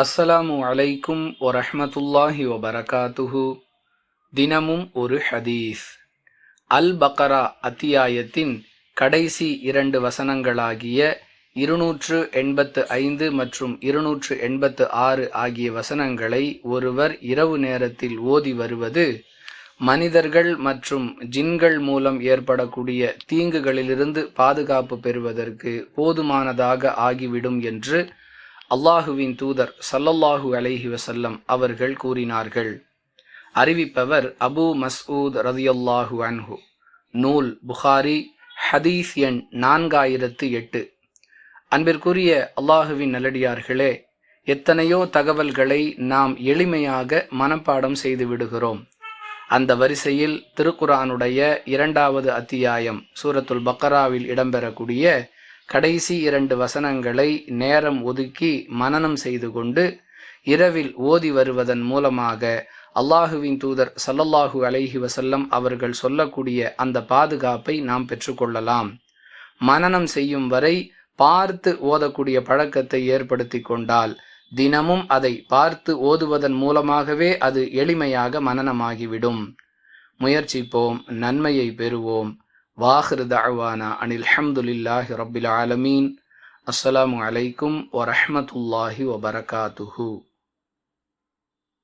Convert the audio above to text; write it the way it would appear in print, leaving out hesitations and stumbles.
அஸ்ஸலாமு அலைக்கும் வரஹ்மத்துல்லாஹி வபரகாத்துஹு. தினமும் ஒரு ஹதீஸ். அல் பக்ரா அத்தியாயத்தின் கடைசி 2 வசனங்களாகிய 285 மற்றும் 286 ஆகிய வசனங்களை ஒருவர் இரவு நேரத்தில் ஓதி வருவது மனிதர்கள் மற்றும் ஜின்கள் மூலம் ஏற்படக்கூடிய தீங்குகளிலிருந்து பாதுகாப்பு பெறுவதற்கு போதுமானதாக ஆகிவிடும் என்று அல்லாஹுவின் தூதர் ஸல்லல்லாஹு அலைஹி வஸல்லம் அவர்கள் கூறினார்கள். அறிவிப்பவர் அபூ மஸ்ஊத் ரலியல்லாஹு அன்ஹு. நூல் புகாரி, ஹதீஸ் எண் 4008. அன்பிற்குரிய அல்லாஹுவின் நல்லடியார்களே, எத்தனையோ தகவல்களை நாம் எளிமையாக மனப்பாடம் செய்து விடுகிறோம். அந்த வரிசையில் திருக்குர்ஆனுடைய 2வது அத்தியாயம் சூரத்துல் பக்ராவில் இடம்பெறக்கூடிய கடைசி 2 வசனங்களை நேரம் ஒதுக்கி மனனம் செய்து கொண்டு இரவில் ஓதி வருவதன் மூலமாக அல்லாஹுவின் தூதர் ஸல்லல்லாஹு அலைஹி வஸல்லம் அவர்கள் சொல்லக்கூடிய அந்த பாதுகாப்பை நாம் பெற்றுக்கொள்ளலாம். மனனம் செய்யும் வரை பார்த்து ஓதக்கூடிய பழக்கத்தை ஏற்படுத்தி கொண்டால் தினமும் அதை பார்த்து ஓதுவதன் மூலமாகவே அது எளிமையாக மனனமாகிவிடும். முயற்சிப்போம், நன்மையை பெறுவோம். வாஹிரு தஅவானா அனில் ஹம்துலில்லாஹி ரப்பில் ஆலமீன். அஸ்ஸலாமு அலைக்கும் வரஹ்மத்துல்லாஹி வபரகாத்துஹு.